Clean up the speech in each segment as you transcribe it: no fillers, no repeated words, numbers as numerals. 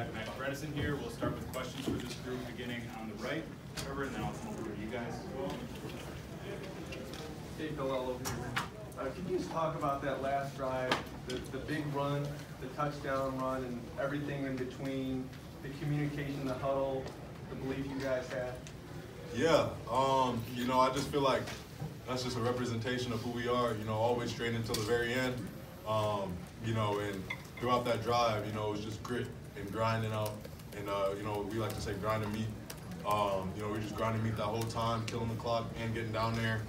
have Max Bredesen here. We'll start with questions for this group beginning on the right, Trevor, and then I'll come over to you guys as well. Dave Bill all over here. Can you just talk about that last drive, the big run, the touchdown run, and everything in between, the communication, the huddle, the belief you guys had? Yeah, you know, I just feel like that's just a representation of who we are, you know, always training until the very end. You know, and throughout that drive, you know, it was just grit and grinding out. And, you know, we like to say grinding meat. You know, we just grinding meat that whole time, killing the clock and getting down there.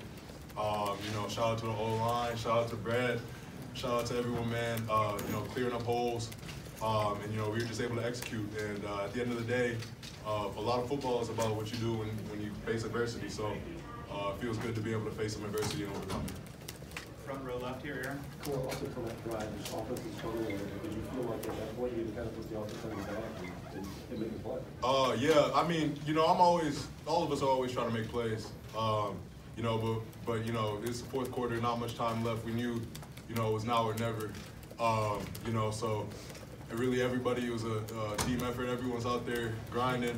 You know, shout out to the O-line, shout out to Brad, shout out to everyone, man, you know, clearing up holes. And, you know, we were just able to execute. And at the end of the day, a lot of football is about what you do when you face adversity. So it feels good to be able to face some adversity and overcome it. Front row left here, Aaron. Cool. Also for that drive, this offensive struggle, did you feel like at that point you kind of put the offense on your back and make a play? Yeah, I mean, you know, all of us are always trying to make plays. You know, but you know, it's the fourth quarter, not much time left. We knew, you know, it was now or never. You know, so everybody, it was a team effort. Everyone's out there grinding.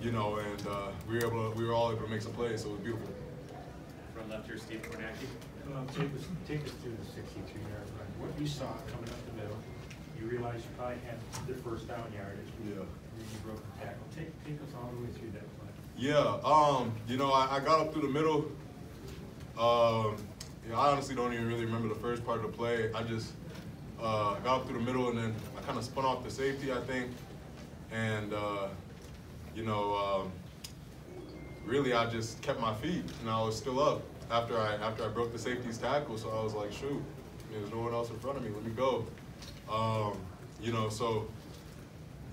You know, and we were all able to make some plays, so it was beautiful. Front left here, Steve Kornacki. Take us through the 62-yard run. What you saw coming up the middle, you realized you probably had the first down yardage. Yeah. And you broke the tackle. Take us all the way through that play. Yeah. You know, I got up through the middle. You know, I honestly don't even really remember the first part of the play. I just got up through the middle and then I kind of spun off the safety, I think, and you know, really I just kept my feet and I was still up after I broke the safety's tackle. So I was like, shoot, there's no one else in front of me. Let me go. You know, so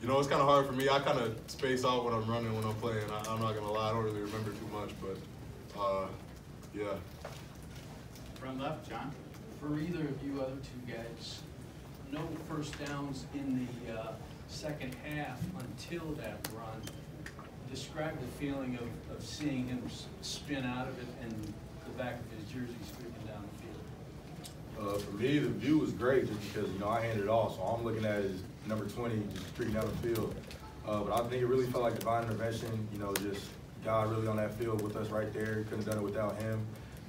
you know, it's kind of hard for me. I kind of space out when I'm running, when I'm playing. I'm not gonna lie, I don't really remember too much, but yeah. Front left, John. For either of you other two guys, no first downs in the second half until that run. Describe the feeling of seeing him spin out of it and the back of his jersey streaking down the field. For me, the view was great just because, you know, I handed it off, so all I'm looking at is number 20 just streaking down the field. But I think it really felt like divine intervention, you know, just God really on that field with us right there. Couldn't have done it without him.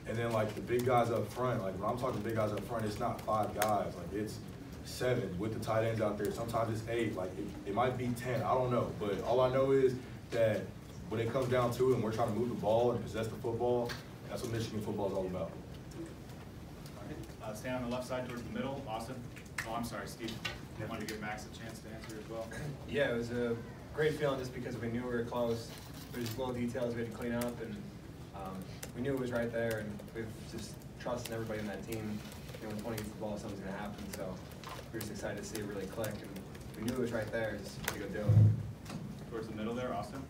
And then, like, the big guys up front, like, when I'm talking big guys up front, it's not 5 guys. Like, it's 7 with the tight ends out there. Sometimes it's 8. Like, it might be 10. I don't know. But all I know is that when it comes down to it and we're trying to move the ball and possess the football, that's what Michigan football is all about. All right. Stay on the left side towards the middle. Austin. Oh, I'm sorry, Steve. I wanted to give Max a chance to answer as well. Yeah, it was a great feeling just because we knew we were close. There's little details we had to clean up, and we knew it was right there, and we've just trusted everybody in that team. You know, when 20 gets the ball, something's going to happen, so we were just excited to see it really click, and we knew it was right there, just to go do it. Towards the middle there, Austin.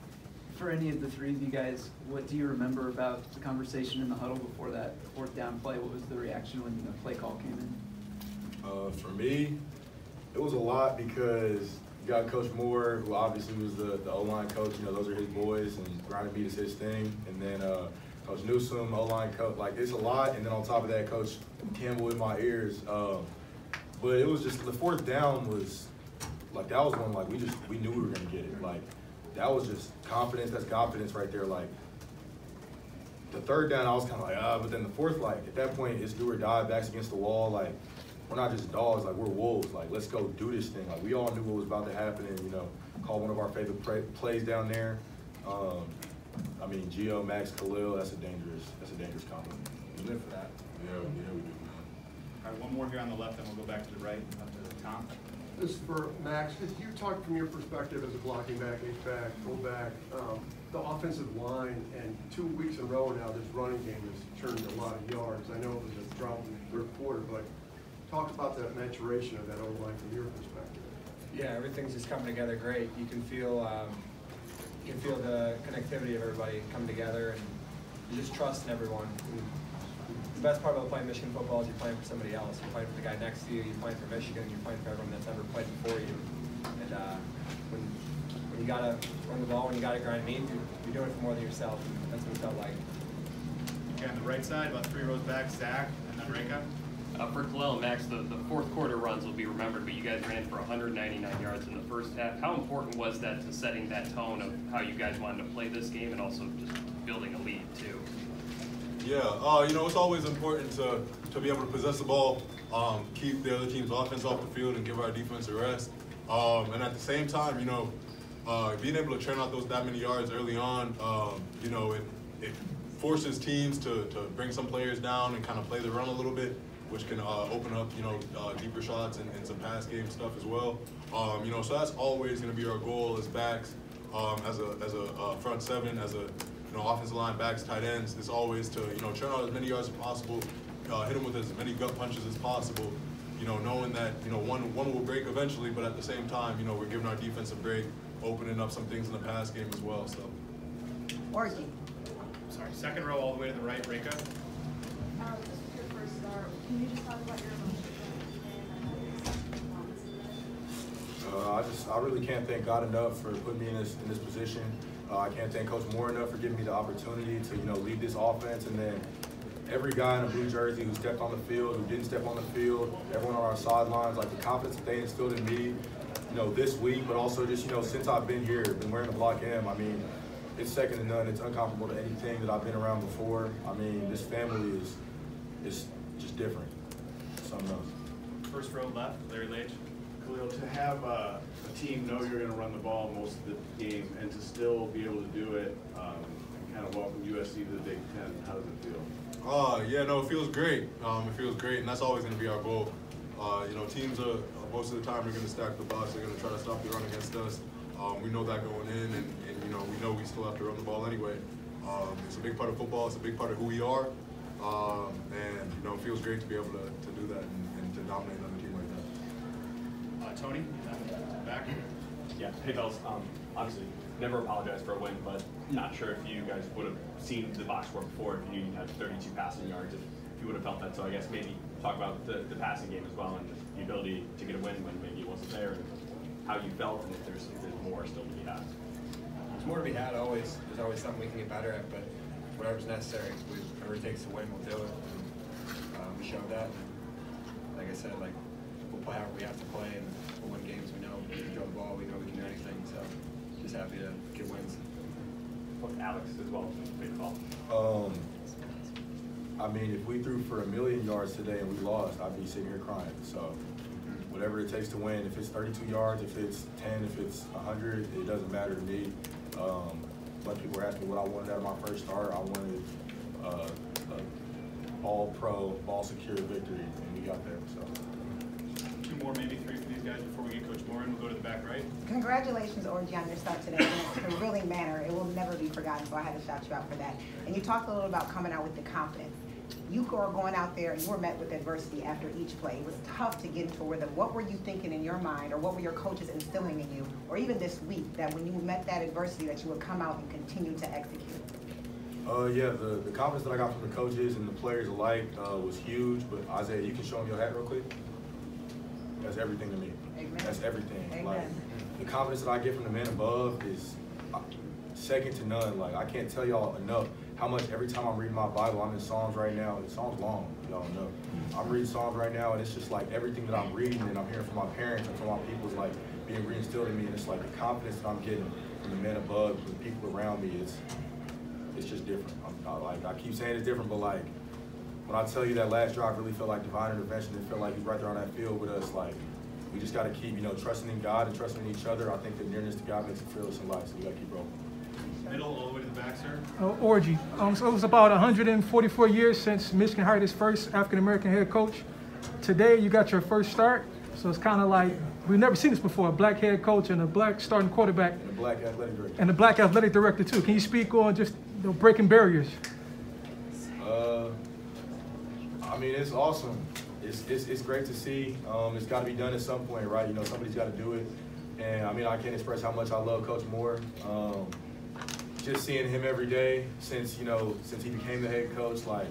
For any of the three of you guys, what do you remember about the conversation in the huddle before that fourth down play? What was the reaction when the play call came in? For me, it was a lot because you got Coach Moore, who obviously was the O-line coach. You know, those are his boys, and grinding beat is his thing. And then Coach Newsome, O-line coach. Like, it's a lot. And then on top of that, Coach Campbell in my ears. But it was just the fourth down was like, that was one, like, we knew we were gonna get it. Like, that was just confidence. That's confidence right there. Like, the third down, I was kind of like, but then the fourth, like, at that point, it's do or die, backs against the wall. Like, we're not just dogs, like, we're wolves. Like, let's go do this thing. Like, we all knew what was about to happen, and, you know, called one of our favorite plays down there. I mean, Gio, Max, Khalil, that's a dangerous compliment. We live for that. Yeah, we do. All right, one more here on the left, then we'll go back to the right, up to Tom. This is for Max. If you talk from your perspective as a blocking back, H-back, fullback, the offensive line, and 2 weeks in a row now, this running game has turned a lot of yards. I know it was a drought in the third quarter, but talk about that maturation of that O-line from your perspective. Yeah, everything's just coming together great. You can feel the connectivity of everybody coming together, and you just trust in everyone. And the best part about playing Michigan football is you're playing for somebody else. You're playing for the guy next to you. You're playing for Michigan. You're playing for everyone that's ever played before you. And when you gotta run the ball, when you gotta grind meat, you're doing it for more than yourself. And that's what it felt like. Okay, on the right side, about 3 rows back, Zach, and then Reka. For Khalil and Max, the fourth quarter runs will be remembered, but you guys ran for 199 yards in the first half. How important was that to setting that tone of how you guys wanted to play this game and also just building a lead too? Yeah, you know, it's always important to be able to possess the ball, keep the other team's offense off the field and give our defense a rest. And at the same time, you know, being able to churn out that many yards early on, you know, it forces teams to bring some players down and kind of play the run a little bit, which can open up, you know, deeper shots and some pass game stuff as well. You know, so that's always going to be our goal as backs, as a front seven, as a offensive line backs, tight ends. It's always to churn out as many yards as possible, hit them with as many gut punches as possible. You know, knowing that one will break eventually, but at the same time, we're giving our defense a break, opening up some things in the pass game as well. So. Orgy. Sorry, second row all the way to the right, Reka. This was your first start. Can you just talk about your emotions? I really can't thank God enough for putting me in this position. I can't thank Coach Moore enough for giving me the opportunity to lead this offense, and then every guy in a blue jersey who stepped on the field, who didn't step on the field, everyone on our sidelines, like the confidence that they instilled in me, this week, but also just since I've been here, been wearing the block M. I mean, it's second to none. It's uncomparable to anything that I've been around before. I mean, this family is just different. Something else. First row left, Larry Leach. Khalil, to have a team know you're going to run the ball most of the game and to still be able to do it and kind of welcome USC to the Big Ten, how does it feel? Yeah, no, it feels great. It feels great, and that's always going to be our goal. Teams are most of the time they're going to stack the box. They're going to try to stop the run against us. We know that going in, and we know we still have to run the ball anyway. It's a big part of football. It's a big part of who we are, and it feels great to be able to do that and to dominate another team like that. Tony, back. Yeah, hey fellas. Obviously, never apologize for a win, but not sure if you guys would have seen the box score before if you knew you had 32 passing yards, if you would have felt that. So I guess maybe talk about the passing game as well and just the ability to get a win when maybe it wasn't there, and how you felt, and if there's more still to be had. There's more to be had always. There's always something we can get better at, but whatever's necessary, whatever it takes to win, we'll do it. And, we showed that. And like I said, we'll play however we have to play, and we'll win games. We know we can throw the ball. We know we can do anything. So just happy to get wins. With Alex as well, big ball. I mean, if we threw for 1,000,000 yards today and we lost, I'd be sitting here crying. So whatever it takes to win, if it's 32 yards, if it's 10, if it's 100, it doesn't matter to me. A bunch of people were asking me what I wanted out of my first start. I wanted a all-pro, ball-secure victory, and we got there. So. Two more, maybe three for these guys before we get Coach Moore in. We'll go to the back right. Congratulations, Orgy, on your start today. In a thrilling manner. It will never be forgotten, so I had to shout you out for that. And you talked a little about coming out with the confidence. You are going out there and you were met with adversity after each play. It was tough to get into a rhythm. What were you thinking in your mind, or what were your coaches instilling in you, or even this week, that when you met that adversity that you would come out and continue to execute? Yeah, the confidence that I got from the coaches and the players alike was huge. But Isaiah, you can show them your hat real quick? That's everything to me. Amen. That's everything. Amen. Like, the confidence that I get from the men above is second to none. Like, I can't tell y'all enough how much every time I'm reading my Bible, I'm in Psalms right now. The Psalms long, y'all know. I'm reading Psalms right now, and it's just like everything that I'm reading and I'm hearing from my parents and from my people is like being reinstilled in me. And it's like the confidence that I'm getting from the men above, from the people around me, it's just different. I keep saying it's different, but like when I tell you that last drive really felt like divine intervention, it felt like he's right there on that field with us. Like, we just got to keep, trusting in God and trusting in each other. I think the nearness to God makes it fearless in life, so we got to keep rolling. Middle, all the way to the back, sir. Orgy. So it was about 144 years since Michigan hired its first African-American head coach. Today, you got your first start. So it's kind of like, we've never seen this before, a black head coach and a black starting quarterback. And a black athletic director. And a black athletic director, too. Can you speak on just breaking barriers? I mean, it's awesome. It's great to see. It's got to be done at some point, right? Somebody's got to do it. And I mean, I can't express how much I love Coach Moore. Just seeing him every day since he became the head coach, like,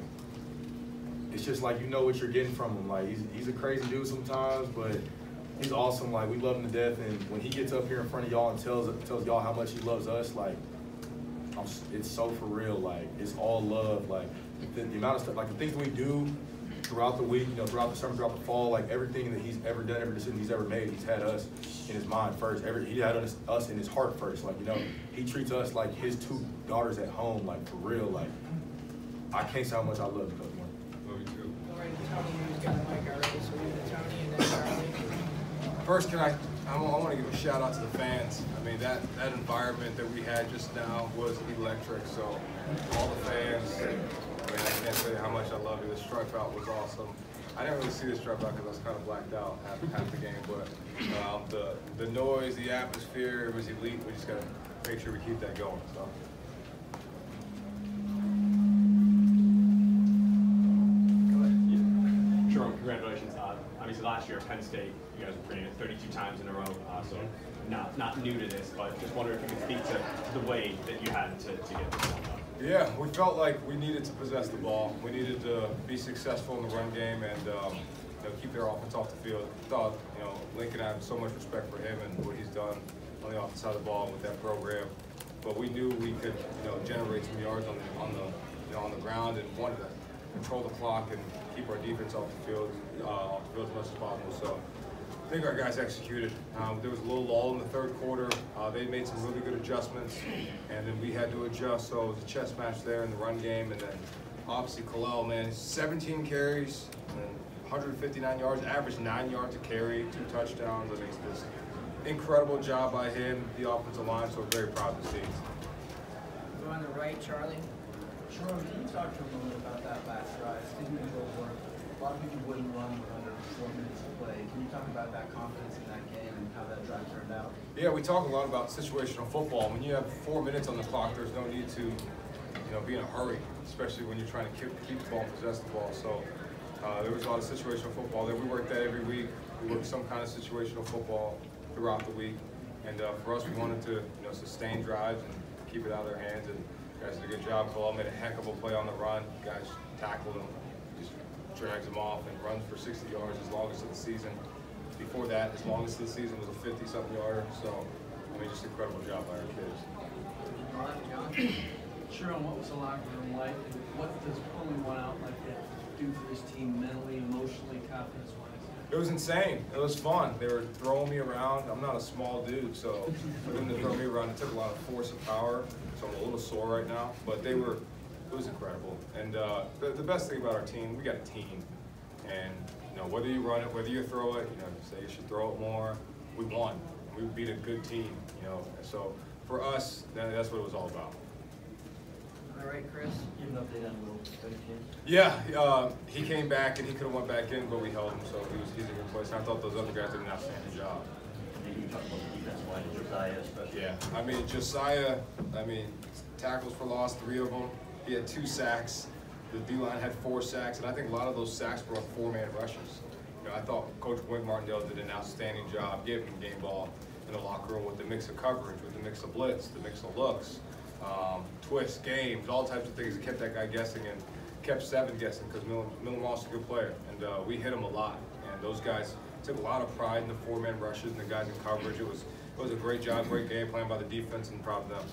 it's just like what you're getting from him. Like, he's a crazy dude sometimes, but he's awesome. Like, we love him to death. And when he gets up here in front of y'all and tells y'all how much he loves us, like, it's so for real. Like, it's all love. Like, the amount of stuff, like the things we do, throughout the week, throughout the summer, throughout the fall, like everything that he's ever done, every decision he's ever made, he's had us in his mind first. He had us in his heart first. Like, he treats us like his 2 daughters at home, like for real. Like, I can't say how much I love you, Coach Moore. Love you too. All right, Tony, who's got the mic already, so we have Tony and then Charlie. First, I want to give a shout out to the fans. I mean, that environment that we had just now was electric. So all the fans, I mean, I can't tell you how much I love you. The stripe out was awesome. I didn't really see the stripe out because I was kind of blacked out half the game, but the noise, the atmosphere, it was elite. We just got to make sure we keep that going. So. Sure, congratulations. Obviously, last year at Penn State, you guys were winning it 32 times in a row. So not new to this, but just wondering if you could speak to the way that you had to get this one done. Yeah, we felt like we needed to possess the ball. We needed to be successful in the run game and keep their offense off the field. Thought, Lincoln, I have so much respect for him and what he's done on the offense side of the ball with that program. But we knew we could, generate some yards on the ground and wanted to control the clock and keep our defense off the field as much as possible. So I think our guys executed. There was a little lull in the third quarter. They made some really good adjustments, and then we had to adjust. So it was a chess match there in the run game, and then obviously Kalel, man, 17 carries, and 159 yards, averaged 9 yards a carry, 2 touchdowns. I mean, it's just incredible job by him, the offensive line. So we're very proud to see. Go on the right, Charlie. Jerome, can you talk to him a little bit about that last drive? Didn't go work. A lot of people wouldn't run with under 4 minutes to play. Can you talk about that confidence in that game and how that drive turned out? Yeah, we talk a lot about situational football. When you have 4 minutes on the clock, there's no need to, be in a hurry, especially when you're trying to keep the ball and possess the ball. So there was a lot of situational football there. We worked that every week. We worked some kind of situational football throughout the week. And for us, we wanted to, sustain drives and keep it out of their hands. And guys did a good job. Kalel made a heck of a play on the run. Guys tackled him, just drags him off and runs for 60 yards, his longest of the season. Before that, his longest of the season was a 50-something yarder. So, I mean, just incredible job by our kids. Sharon, what was the locker room like? And what does pulling one out like that do for this team mentally, emotionally, confidence-wise? It was insane. It was fun. They were throwing me around. I'm not a small dude, so for them to throw me around, it took a lot of force and power. So I'm a little sore right now, but it was incredible. And the best thing about our team, we got a team. And whether you run it, whether you throw it, say you should throw it more, we won. We beat a good team, So for us, that's what it was all about. All right, Chris. You have an update on Will? Yeah, he came back and he could have went back in, but we held him, so he's a good place. I thought those other guys did an outstanding job. Maybe you talk about the defensive line and Josiah especially. Yeah, I mean, Josiah, tackles for loss, 3 of them. He had 2 sacks. The D-line had 4 sacks, and I think a lot of those sacks were on 4-man rushes. I thought Coach Wink Martindale did an outstanding job giving him game ball in the locker room with the mix of coverage, with the mix of blitz, the mix of looks, twists, games, all types of things that kept that guy guessing and kept 7 guessing because Millen Moss is a good player, and we hit him a lot. And those guys took a lot of pride in the 4-man rushes and the guys in coverage. It was a great job, great game plan by the defense, and proud of them.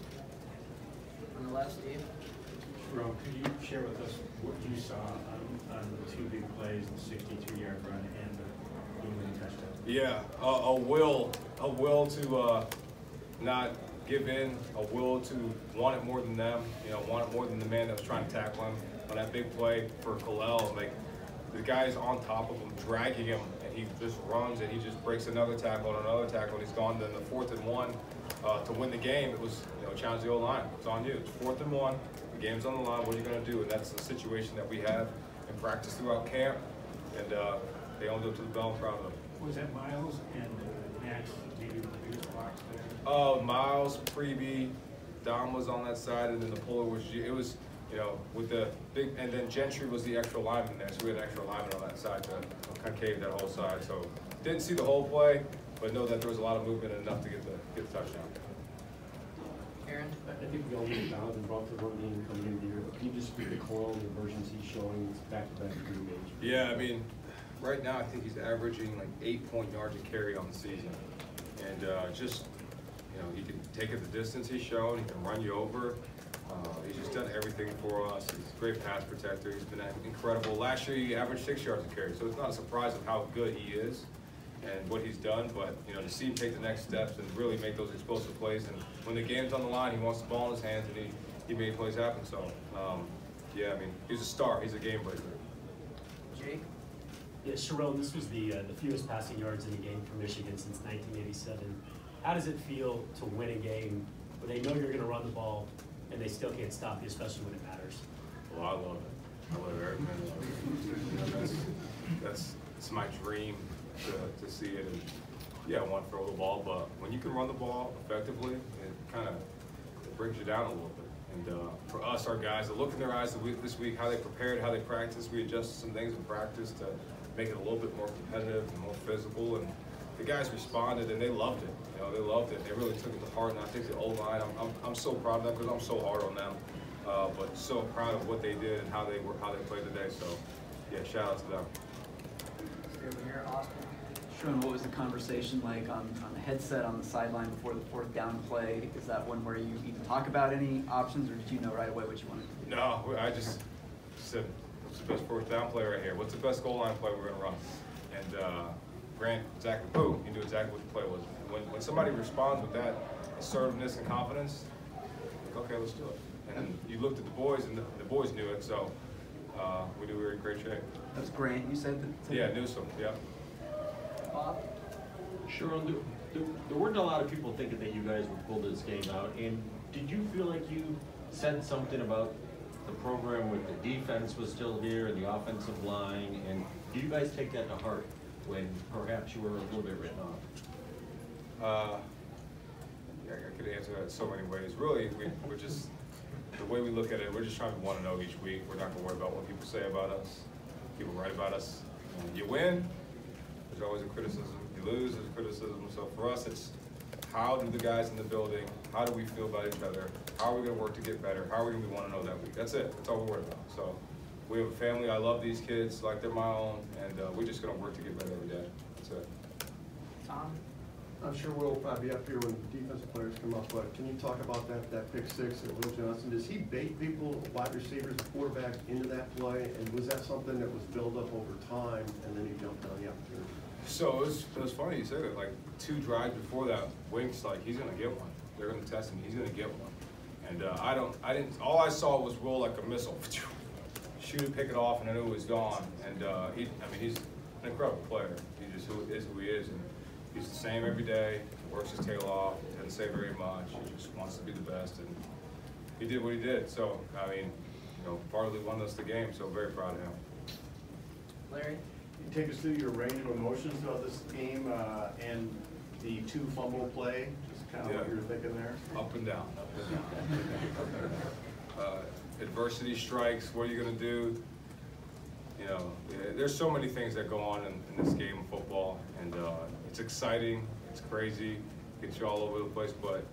On the left, Steve. Jerome, could you share with us what you saw on the 2 big plays, the 62-yard run and the game-winning touchdown? Yeah, a will to not give in, a will to want it more than them, want it more than the man that was trying to tackle him. On that big play for Kalel, the guy's on top of him, dragging him, and he just runs and he just breaks another tackle and another tackle, and he's gone. Then the 4th and 1 to win the game, it was, challenge the O-line. It's on you. It's 4th and 1. The game's on the line. What are you going to do? And that's the situation that we have in practice throughout camp, and they owned up to the bell. I'm proud of them. Was that Miles and Max maybe the biggest blocks there? Miles, Freebie, Dom was on that side, and then the puller was, it was, with the big, and then Gentry was the extra lineman there, so we had an extra lineman on that side to concave that whole side. So didn't see the whole play, but know that there was a lot of movement and enough to get the touchdown. Aaron? I think we all need Donovan brought the run game coming into the year. Can you just speak to Kalel and the versions he's showing back-to-back pretty major? Yeah, right now I think he's averaging like 8 yards a carry on the season. And he can take it the distance he's shown, he can run you over. He's just done everything for us. He's a great pass protector. He's been incredible. Last year, he averaged 6 yards a carry, so it's not a surprise of how good he is and what he's done. But to see him take the next steps and really make those explosive plays, and when the game's on the line, he wants the ball in his hands, and he made plays happen. So, yeah, I mean, he's a star. He's a game breaker. Jake? Yeah, Sharon, this was the fewest passing yards in a game for Michigan since 1987. How does it feel to win a game where they know you're going to run the ball and they still can't stop you, especially when it matters? Well, I love it. I love every minute of it. That's my dream to see it. And yeah, I want to throw the ball, but when you can run the ball effectively, it kind of brings you down a little bit. And for us, our guys, the look in their eyes this week, how they prepared, how they practiced, we adjusted some things in practice to make it a little bit more competitive and more physical. And the guys responded, and they loved it. They loved it. They really took it to heart. And I think the O-line, I'm so proud of them because I'm so hard on them. But so proud of what they did and how they played today. So, yeah, shout out to them. Over here, Austin. Sharon, what was the conversation like on the headset on the sideline before the fourth down play? Is that one where you even talk about any options, or did you know right away what you wanted to do? No, I just said, what's the best fourth down play right here? What's the best goal line play we're going to run? And Grant exactly, boom, he knew exactly what the play was. And when somebody responds with that assertiveness and confidence, like, okay, let's do it. And you looked at the boys, and the boys knew it, so we knew we were in great shape. That was Grant, you said? Yeah, Newsom, yeah. Bob? Sharon, there weren't a lot of people thinking that you guys would pull this game out, and did you feel like you said something about the program with the defense was still here and the offensive line, and do you guys take that to heart when perhaps you were a little bit written off? Yeah, I could answer that in so many ways. Really, we're just, the way we look at it, we're just trying to want to know each week. We're not going to worry about what people say about us. People write about us. You win, there's always a criticism. You lose, there's a criticism. So for us, it's how do the guys in the building, how do we feel about each other? How are we going to work to get better? How are we going to want to know that week? That's it. That's all we're worried about. So we have a family. I love these kids like they're my own, and we're just going to work to get better every day. That's it. Tom? I'm sure we'll be up here when defensive players come up, but can you talk about that pick six at Will Johnson? Does he bait people, wide receivers, quarterbacks into that play? And was that something that was built up over time and then he jumped on the opportunity? So it was funny you said it. Like 2 drives before that, Wink's like, he's going to get one. They're going to test him. He's going to get one. And I didn't. All I saw was Will like a missile, shoot it, pick it off, and I knew it was gone. And he's an incredible player. He just is who he is. And he's the same every day, works his tail off, doesn't say very much, he just wants to be the best, and he did what he did. So, partly won us the game, so very proud of him. Larry? Can you take us through your range of emotions throughout this game and the 2 fumble play, just kind of what you were thinking there? Up and down, up and down. Adversity strikes, what are you going to do? There's so many things that go on in this game of football, and it's exciting, it's crazy, gets you all over the place, but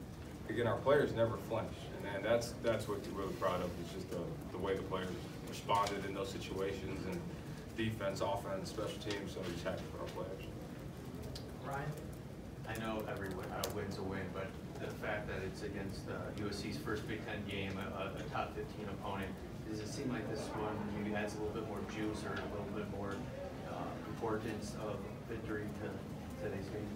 again, our players never flinch, and that's what we're really proud of. It's just the way the players responded in those situations, and defense, offense, special teams, so we're just happy for our players. Ryan? I know every win's a win, but the fact that it's against USC's first Big Ten game, a top 15 opponent, does it seem like this one maybe adds a little bit more juice or a little bit more importance of victory to today's game?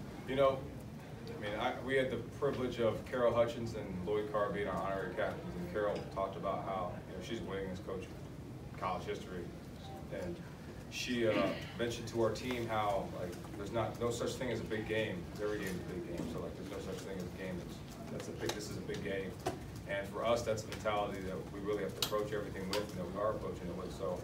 We had the privilege of Carol Hutchins and Lloyd Carr being our honorary captains, and Carol talked about how she's winning as coach of college history, and she mentioned to our team how there's no such thing as a big game. Every game is a big game, so there's no such thing as a game. This is a big game. And for us, that's the mentality that we really have to approach everything with, and that we are approaching it with. So,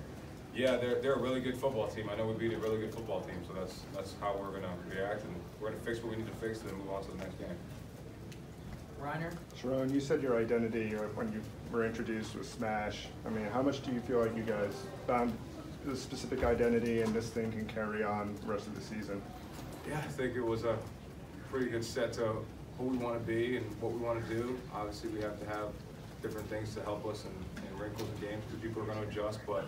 yeah, they're a really good football team. I know we beat a really good football team, so that's how we're going to react, and we're going to fix what we need to fix, and then move on to the next game. Reiner? Sharon, you said your identity when you were introduced was Smash. How much do you feel like you guys found the specific identity and this thing can carry on the rest of the season? Yeah, I think it was a pretty good set to who we want to be and what we want to do. Obviously, we have to have different things to help us in wrinkles in games because people are going to adjust. But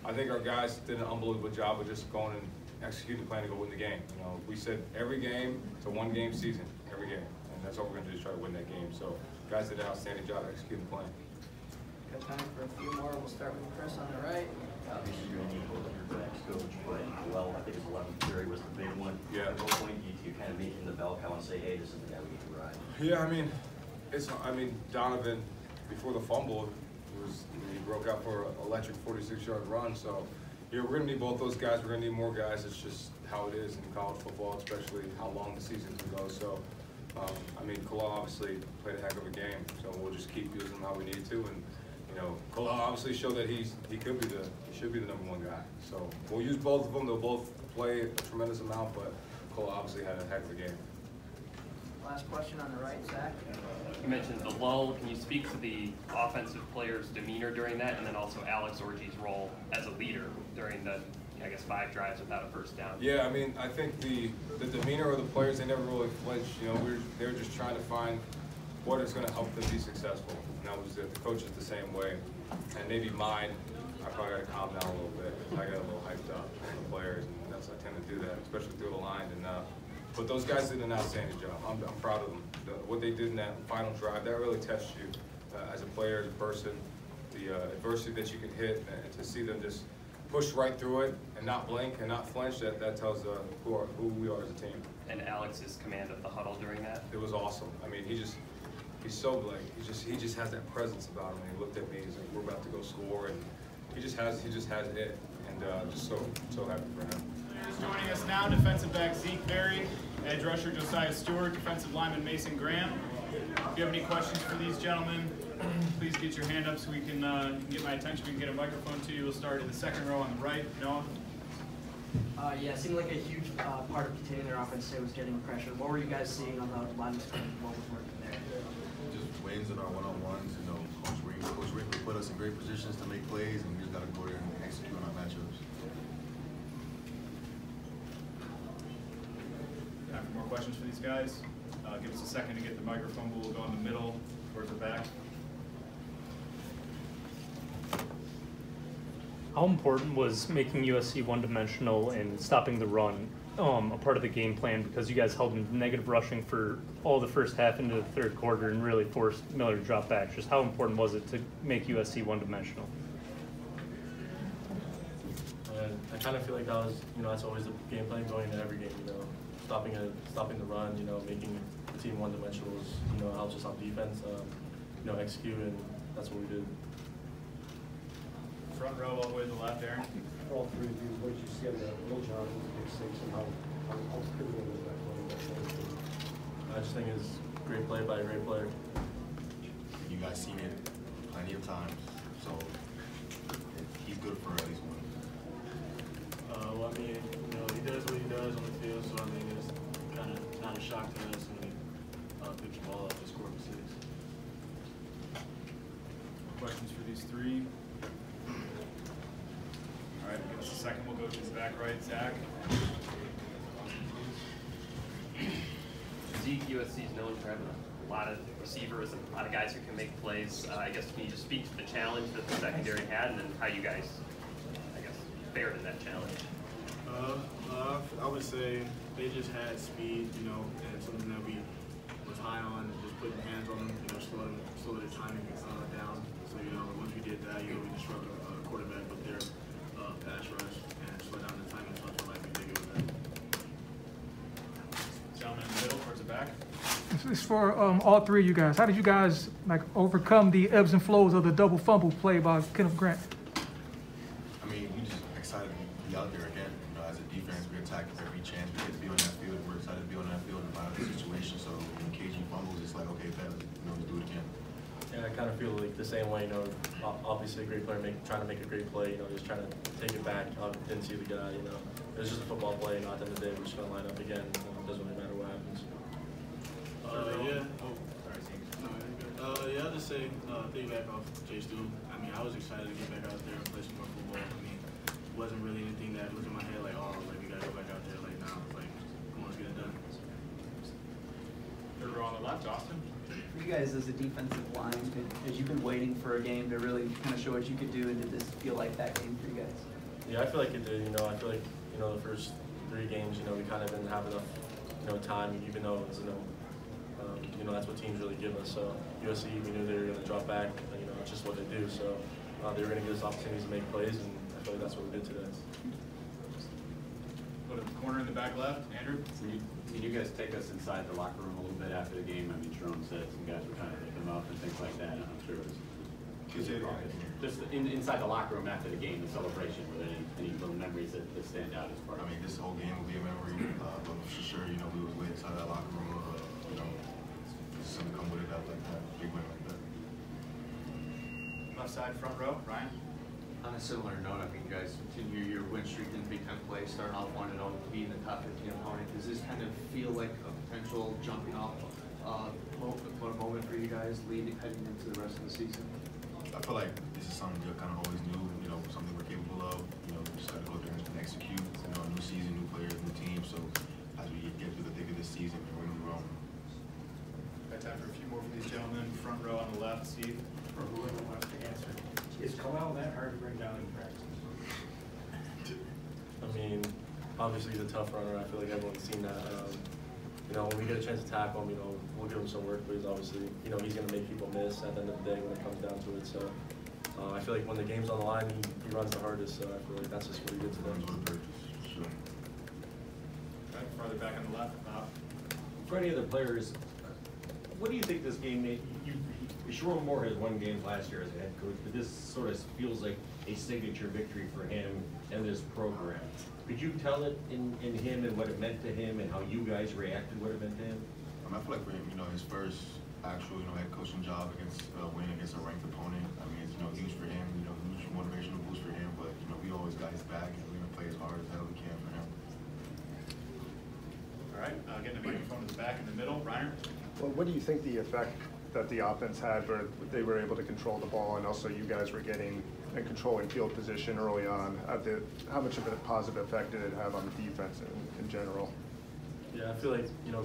I think our guys did an unbelievable job of just going and executing the plan to go win the game. We said every game, it's a 1-game season, every game. And that's all we're going to do is try to win that game. So guys did an outstanding job executing the plan. Got time for a few more. We'll start with Chris on the right. Obviously, you're going to need both of your backs coach, but well, I think his 11th carry was the big one. Yeah. At what point do you kind of make him the bell cow and say, hey, this is the guy we need to ride? Yeah, I mean, Donovan, before the fumble, he broke out for an electric 46-yard run. So, yeah, we're going to need both those guys. We're going to need more guys. It's just how it is in college football, especially how long the season can go. So, I mean, Kalal obviously played a heck of a game. So we'll just keep using him how we need to. And Kalal obviously showed that he should be the #1 guy. So we'll use both of them. They'll both play a tremendous amount, but Kalal obviously had a heck of a game. Last question on the right, Zach. You mentioned the lull. Can you speak to the offensive players' demeanor during that, and then also Alex Orji's role as a leader during the, I guess, 5 drives without a first down? Yeah, I mean, I think the demeanor of the players, they never really flinched. They were just trying to find what is going to help them be successful. And that was it. The coach is the same way. And maybe mine, I probably got to calm down a little bit. I got a little hyped up on the players, and I tend to do that, especially through the line. But those guys did an outstanding job. I'm proud of them. What they did in that final drive, that really tests you as a player, as a person, the adversity that you can hit, and to see them just push right through it and not blink and not flinch, that tells who we are as a team. And Alex's command of the huddle during that? It was awesome. I mean, he's so like, he just has that presence about him. And he looked at me, he's like, we're about to go score, and he just has it, and just so happy for him. Who's joining us now, defensive back Zeke Berry, edge rusher Josiah Stewart, defensive lineman Mason Graham. If you have any questions for these gentlemen, please get your hand up so we can get my attention. We can get a microphone to you. We'll start in the second row on the right. Noah? Yeah, it seemed like a huge part of containing their offense today was getting pressure. What were you guys seeing on the line of scrimmage? What was working there? Just wins in our one-on-ones. Coach Wrinkle put us in great positions to make plays, and we just got to go there and execute on our matchups. Time for more questions for these guys. Give us a second to get the microphone. We'll go in the middle towards the back. How important was making USC one-dimensional and stopping the run a part of the game plan, because you guys held them negative rushing for all the first half into the third quarter and really forced Miller to drop back? Just how important was it to make USC one-dimensional? I kind of feel like that was, that's always the game plan going into every game, stopping the run, making the team one-dimensional helps us on defense, execute, and that's what we did. Front row all the way to the left, Aaron. For all three of you, what did you see on the Will John with the big six, and how critical was that play? I just think it's great play by a great player. You guys seen it plenty of times, so he's good for at least one. Well, I mean, he does what he does on the field, so I mean, it's kind of not a shock to us when he picks the ball up and score for 6. Questions for these three? All right, give us a second. We'll go to the back right. Zach. Zeke, USC is known for having a lot of receivers and a lot of guys who can make plays. I guess, can you just speak to the challenge that the secondary had, and then how you guys, I guess, fared in that challenge? I would say they just had speed, and something that we was high on, just putting hands on them, slow their timing down. So, once we did that, we disrupted a quarterback with their pass rush and slow down the timing. So I feel like we did good with that. Gentleman in the middle, towards the back. It's for all three of you guys. How did you guys overcome the ebbs and flows of the double fumble play by Kenneth Grant? I mean, we just excited to be out there again. As a defense, we attack every chance we get to be on that field. We're excited to be on that field in violent situation. So when KG fumbles, it's like, okay, let's do it again. Yeah, I kind of feel like the same way, obviously a great player trying to make a great play, just trying to take it back. Didn't see the guy, It was just a football play, at the end of the day, we're just going to line up again. It doesn't really matter what happens. I'll just say, piggyback off Jay Stu. I mean, I was excited to get back out there and play some more football. I mean, it wasn't really anything that was in my head, we got to go back out there, now. It's like, come on, let's get it done. Third row on the left, Austin. For you guys as a defensive line, as you've been waiting for a game to really kind of show what you could do, and did this feel like that game for you guys? Yeah, I feel like it did. I feel like the first 3 games, we kind of didn't have enough time, even though it's that's what teams really give us. So USC, we knew they were going to drop back, that's just what they do. So they were going to give us opportunities to make plays, and I feel like that's what we did today. Go to the corner in the back left, Andrew. Can you guys take us inside the locker room a little bit after the game? I mean, Jerome said some guys were trying to pick him up and things like that. I'm sure it was just inside the locker room after the game, the celebration. Were there any little memories that stand out as part of it? I mean, this whole game will be a memory, but for sure, you know, we was way inside that locker room. You know, something come with it that like that, big win like that. Left side, front row, Ryan. On a similar note, I mean, you guys continue your win streak in Big Ten play, starting off 1-0, being the top 15 opponent. Does this kind of feel like a potential jumping off moment for you guys heading into the rest of the season? I feel like this is something we kind of always knew, you know, something we're capable of. You know, we just got to go there and execute. You know, a new season, new players, new team. So as we get through the thick of this season, we're going to be wrong. Got time for a few more from these gentlemen. Front row on the left, Steve. For whoever wants to answer. Is Kalel that hard to bring down in practice? I mean, obviously he's a tough runner. I feel like everyone's seen that. You know, when we get a chance to tackle him, you know, we'll give him some work, but he's obviously, you know, he's going to make people miss at the end of the day when it comes down to it. So I feel like when the game's on the line, he runs the hardest. So I feel like that's just what he did today. Sure. Okay, farther back on the left, Bob. For any other players, what do you think this game made? Sharon Moore has won games last year as a head coach, but this sort of feels like a signature victory for him and this program. Could you tell it in him and what it meant to him and how you guys reacted, what it meant to him? I feel like for him, you know, his first actual, you know, head coaching job against win against a ranked opponent. I mean, it's, you know, huge for him. You know, huge motivational boost for him. But you know, we always got his back, and we're gonna play as hard as hell we can for him. All right, getting the microphone to the back in the middle, Reiner. Well, what do you think the effect that the offense had where they were able to control the ball, and also you guys were getting and controlling field position early on? How much of a positive effect did it have on the defense in general? Yeah, I feel like, you know,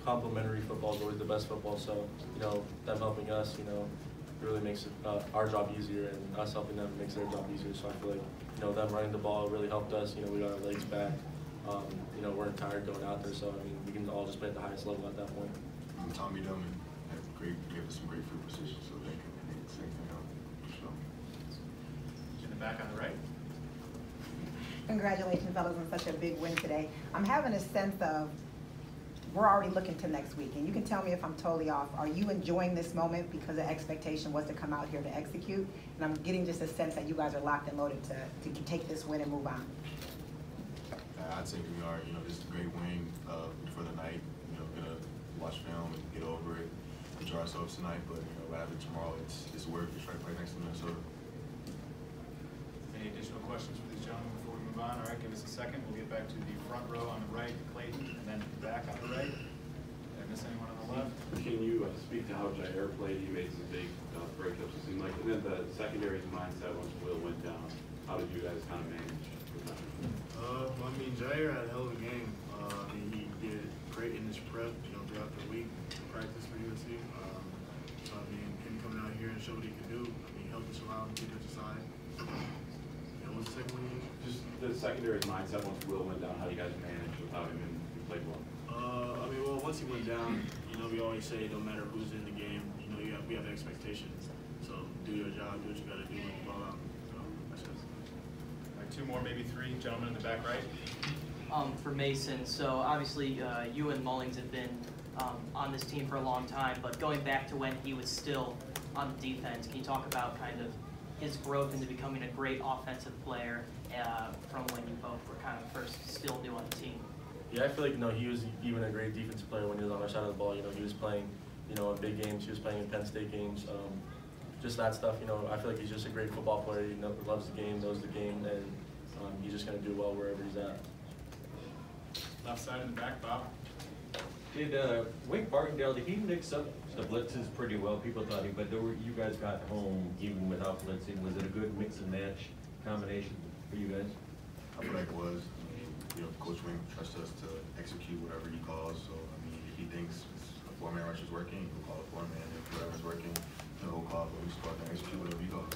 complementary football is always the best football. So, you know, them helping us, you know, really makes our job easier, and us helping them makes their job easier. So I feel like, you know, them running the ball really helped us. You know, we got our legs back. You know, weren't tired going out there. So, I mean, we can all just play at the highest level at that point. Tommy Dillman gave us some great field position, so they can take the same thing out. So. In the back on the right. Congratulations, fellas, on such a big win today. I'm having a sense of we're already looking to next week, and you can tell me if I'm totally off. Are you enjoying this moment because the expectation was to come out here to execute? And I'm getting just a sense that you guys are locked and loaded to take this win and move on. I'd say we are. You know, this is a great win for the night. You know, gonna watch film and get over it, enjoy ourselves tonight. But you know, what happens tomorrow? It's work. It's right next to Minnesota. Any additional questions for these gentlemen before we move on? All right, give us a second. We'll get back to the front row on the right, Clayton, and then back on the right. Did I miss anyone on the left? Can you speak to how Jair played? He made some big breakups, it seemed like. And then the secondary's mindset once Will went down. How did you guys kind of manage with that? I mean, Jair had a hell of a game. I mean, he did great in his prep, you know, throughout the week, practice for USC. So, I mean, him coming out here and show what he could do. I mean, he helped us around the defensive side. And what's the second one? Just the secondary's mindset once Will went down, how you guys managed without him, and he played well. I mean, well, once he went down, you know, we always say no matter who's in the game, you know, we have expectations. So do your job, do what you got to do, and ball out. So that's just. All right, two more, maybe three. Gentlemen in the back right. For Mason, so obviously you and Mullings have been on this team for a long time, but going back to when he was still on the defense, can you talk about kind of his growth into becoming a great offensive player from when you both were kind of first still new on the team? Yeah, I feel like, you know, he was even a great defensive player when he was on our side of the ball. You know, he was playing, you know, in big games. He was playing in Penn State games. Just that stuff, you know, I feel like he's just a great football player. He loves the game, knows the game, and he's just going to do well wherever he's at. Left side in the back, Bob. Did Wink Martindale, did he mix up the blitzes pretty well? People thought he, but you guys got home even without blitzing. Was it a good mix and match combination for you guys? I feel like it was. You know, Coach Wink trusts us to execute whatever he calls. So, I mean, if he thinks a four-man rush is working, he'll call a four-man. If whatever's working, he'll call it. We just go out there and execute whatever he calls.